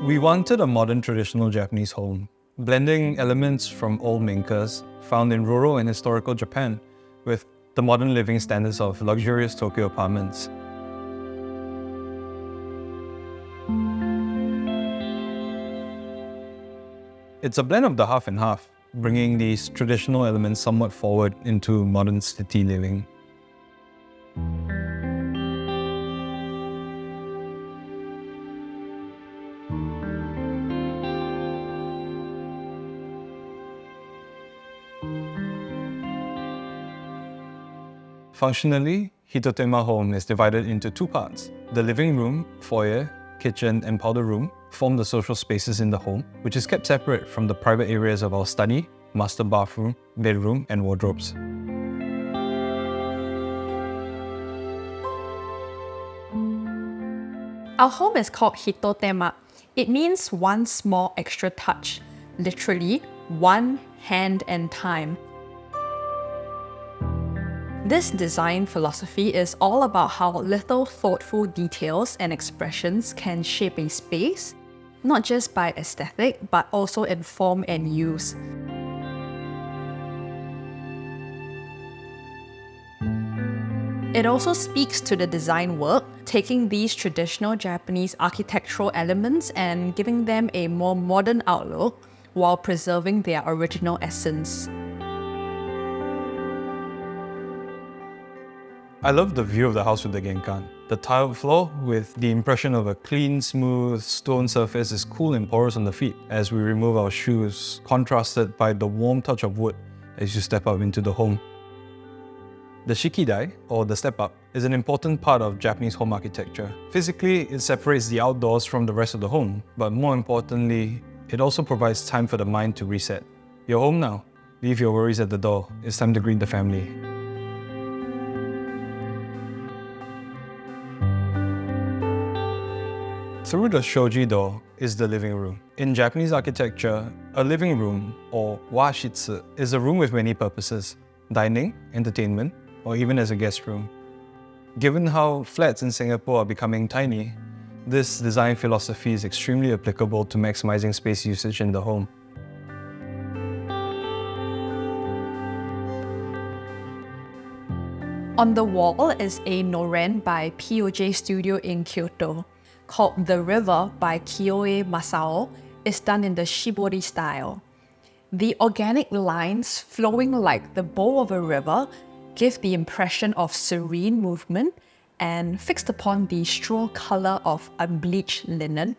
We wanted a modern traditional Japanese home, blending elements from old minkas found in rural and historical Japan with the modern living standards of luxurious Tokyo apartments. It's a blend of the half and half, bringing these traditional elements somewhat forward into modern city living. Functionally, Hitotema home is divided into two parts. The living room, foyer, kitchen and powder room form the social spaces in the home, which is kept separate from the private areas of our study, master bathroom, bedroom and wardrobes. Our home is called Hitotema. It means one small extra touch, literally one hand and time. This design philosophy is all about how little thoughtful details and expressions can shape a space, not just by aesthetic, but also in form and use. It also speaks to the design work, taking these traditional Japanese architectural elements and giving them a more modern outlook while preserving their original essence. I love the view of the house with the Genkan. The tiled floor with the impression of a clean, smooth stone surface is cool and porous on the feet as we remove our shoes, contrasted by the warm touch of wood as you step up into the home. The shikidai, or the step-up, is an important part of Japanese home architecture. Physically, it separates the outdoors from the rest of the home, but more importantly, it also provides time for the mind to reset. You're home now. Leave your worries at the door. It's time to greet the family. Through the shoji door is the living room. In Japanese architecture, a living room, or washitsu, is a room with many purposes: dining, entertainment, or even as a guest room. Given how flats in Singapore are becoming tiny, this design philosophy is extremely applicable to maximizing space usage in the home. On the wall is a noren by POJ Studio in Kyoto, called The River by Kyoe Masao. Is done in the shibori style. The organic lines flowing like the bow of a river give the impression of serene movement, and fixed upon the straw color of unbleached linen,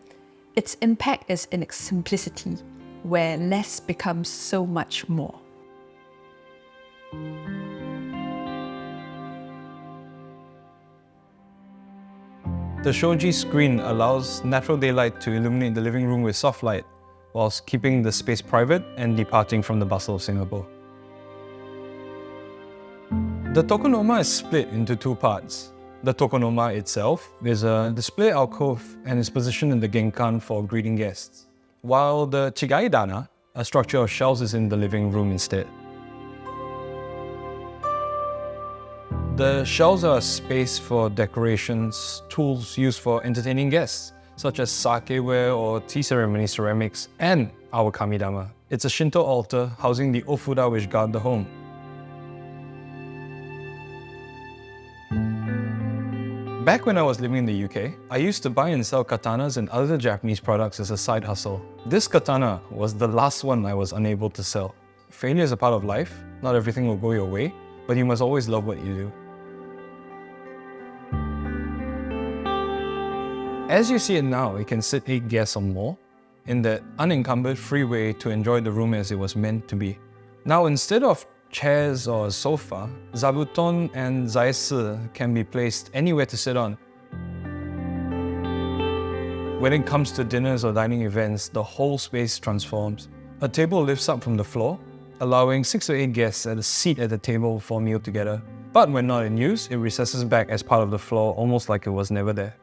its impact is in its simplicity, where less becomes so much more. The shoji screen allows natural daylight to illuminate the living room with soft light, whilst keeping the space private and departing from the bustle of Singapore. The tokonoma is split into two parts. The tokonoma itself is a display alcove and is positioned in the Genkan for greeting guests, while the chigaidana, a structure of shelves, is in the living room instead. The shelves are a space for decorations, tools used for entertaining guests, such as sakeware or tea ceremony ceramics, and our kamidama. It's a Shinto altar housing the ofuda which guard the home. Back when I was living in the UK, I used to buy and sell katanas and other Japanese products as a side hustle. This katana was the last one I was unable to sell. Failure is a part of life. Not everything will go your way, but you must always love what you do. As you see it now, it can sit 8 guests or more in that unencumbered freeway to enjoy the room as it was meant to be. Now, instead of chairs or a sofa, zabuton and zaisu can be placed anywhere to sit on. When it comes to dinners or dining events, the whole space transforms. A table lifts up from the floor, allowing 6 to 8 guests at a seat at the table for a meal together. But when not in use, it recesses back as part of the floor, almost like it was never there.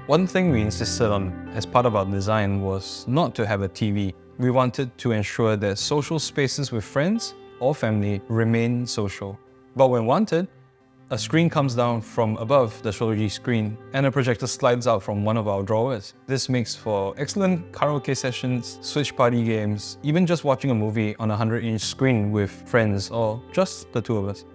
One thing we insisted on as part of our design was not to have a TV. We wanted to ensure that social spaces with friends or family remain social. But when wanted, A screen comes down from above the Anthology screen and a projector slides out from one of our drawers. This makes for excellent karaoke sessions, Switch party games, even just watching a movie on a 100-inch screen with friends or just the two of us.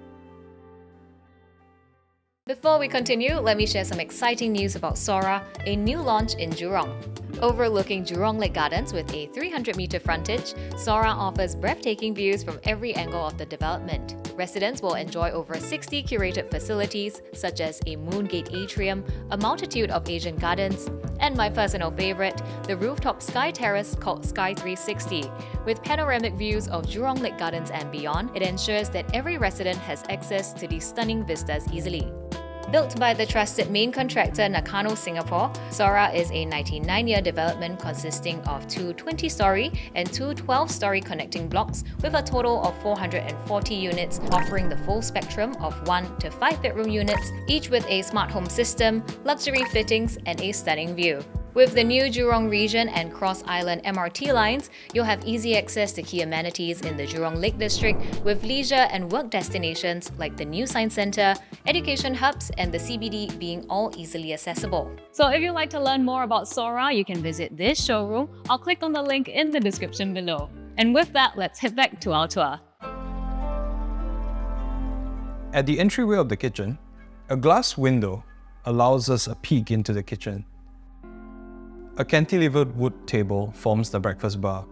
Before we continue, let me share some exciting news about Sora, a new launch in Jurong. Overlooking Jurong Lake Gardens with a 300-meter frontage, Sora offers breathtaking views from every angle of the development. Residents will enjoy over 60 curated facilities, such as a Moongate atrium, a multitude of Asian gardens, and my personal favorite, the rooftop sky terrace called Sky 360. With panoramic views of Jurong Lake Gardens and beyond, it ensures that every resident has access to these stunning vistas easily. Built by the trusted main contractor Nakano Singapore, Sora is a 99-year development consisting of two 20-story and two 12-story connecting blocks with a total of 440 units, offering the full spectrum of 1 to 5 bedroom units, each with a smart home system, luxury fittings, and a stunning view. With the new Jurong Region and Cross Island MRT lines, you'll have easy access to key amenities in the Jurong Lake District with leisure and work destinations like the new Science Centre, education hubs, and the CBD being all easily accessible. So if you'd like to learn more about Sora, you can visit this showroom or click on the link in the description below. And with that, let's head back to our tour. At the entryway of the kitchen, a glass window allows us a peek into the kitchen. A cantilevered wood table forms the breakfast bar.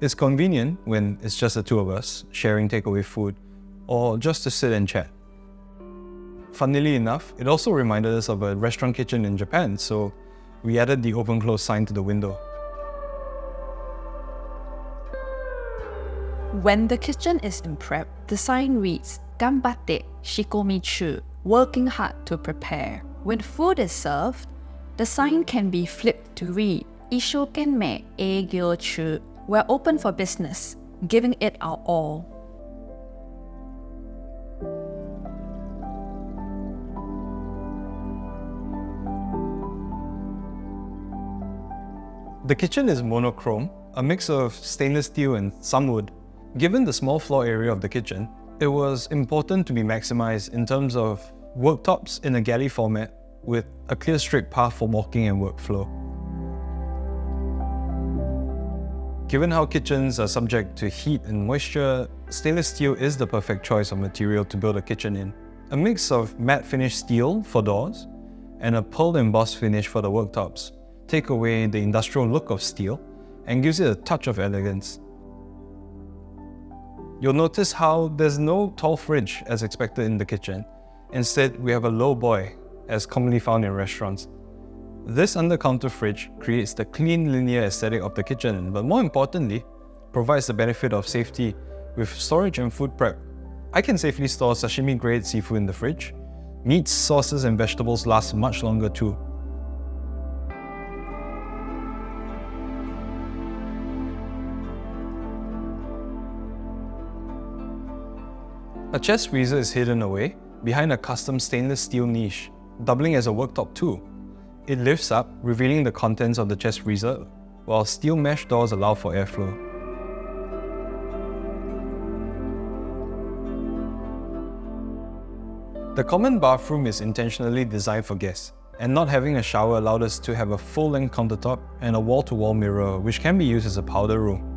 It's convenient when it's just the two of us, sharing takeaway food, or just to sit and chat. Funnily enough, it also reminded us of a restaurant kitchen in Japan, so we added the open-close sign to the window. When the kitchen is in prep, the sign reads, "Ganbatte shikomichu," working hard to prepare. When food is served, the sign can be flipped to read, "Ishokenmei eigyo-chu," we're open for business, giving it our all. The kitchen is monochrome, a mix of stainless steel and some wood. Given the small floor area of the kitchen, it was important to be maximized in terms of worktops in a galley format with a clear straight path for walking and workflow. Given how kitchens are subject to heat and moisture, stainless steel is the perfect choice of material to build a kitchen in. A mix of matte finish steel for doors and a pearl embossed finish for the worktops take away the industrial look of steel and gives it a touch of elegance. You'll notice how there's no tall fridge as expected in the kitchen. Instead, we have a low boy, as commonly found in restaurants. This under-counter fridge creates the clean, linear aesthetic of the kitchen, but more importantly, provides the benefit of safety with storage and food prep. I can safely store sashimi-grade seafood in the fridge. Meats, sauces, and vegetables last much longer too. A chest freezer is hidden away behind a custom stainless steel niche, doubling as a worktop too. It lifts up, revealing the contents of the chest freezer, while steel mesh doors allow for airflow. The common bathroom is intentionally designed for guests, and not having a shower allowed us to have a full-length countertop and a wall-to-wall mirror, which can be used as a powder room.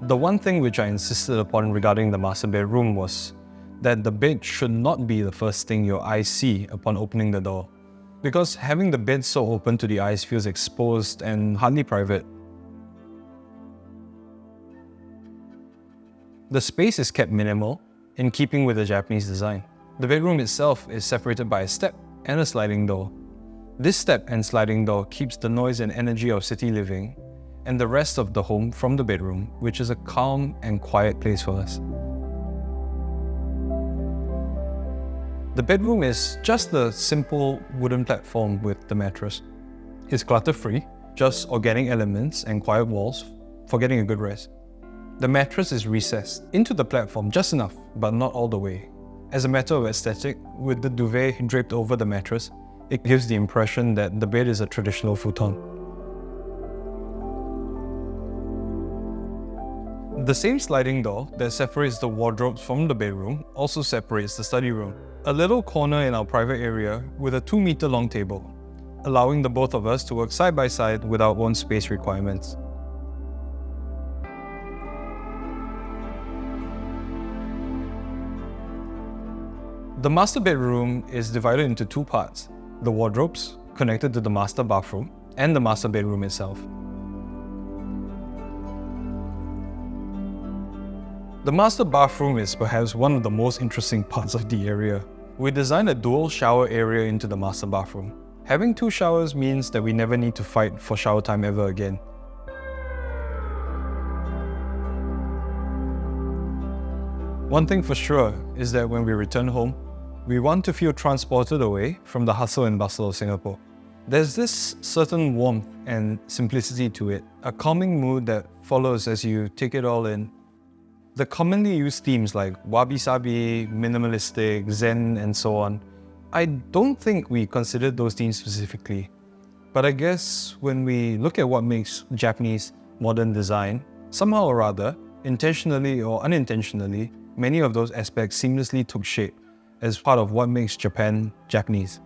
The one thing which I insisted upon regarding the master bedroom was that the bed should not be the first thing your eyes see upon opening the door. Because having the bed so open to the eyes feels exposed and hardly private. The space is kept minimal, in keeping with the Japanese design. The bedroom itself is separated by a step and a sliding door. This step and sliding door keeps the noise and energy of city living and the rest of the home from the bedroom, which is a calm and quiet place for us. The bedroom is just a simple wooden platform with the mattress. It's clutter-free, just organic elements and quiet walls for getting a good rest. The mattress is recessed into the platform just enough, but not all the way. As a matter of aesthetic, with the duvet draped over the mattress, It gives the impression that the bed is a traditional futon. The same sliding door that separates the wardrobes from the bedroom also separates the study room. A little corner in our private area with a 2-meter long table, allowing the both of us to work side by side with our own space requirements. The master bedroom is divided into 2 parts: the wardrobes, connected to the master bathroom, and the master bedroom itself. The master bathroom is perhaps one of the most interesting parts of the area. We designed a dual shower area into the master bathroom. Having 2 showers means that we never need to fight for shower time ever again. One thing for sure is that when we return home, we want to feel transported away from the hustle and bustle of Singapore. There's this certain warmth and simplicity to it, a calming mood that follows as you take it all in. The commonly used themes like wabi-sabi, minimalistic, zen, and so on, I don't think we considered those themes specifically. But I guess when we look at what makes Japanese modern design, somehow or other, intentionally or unintentionally, many of those aspects seamlessly took shape as part of what makes Japan Japanese.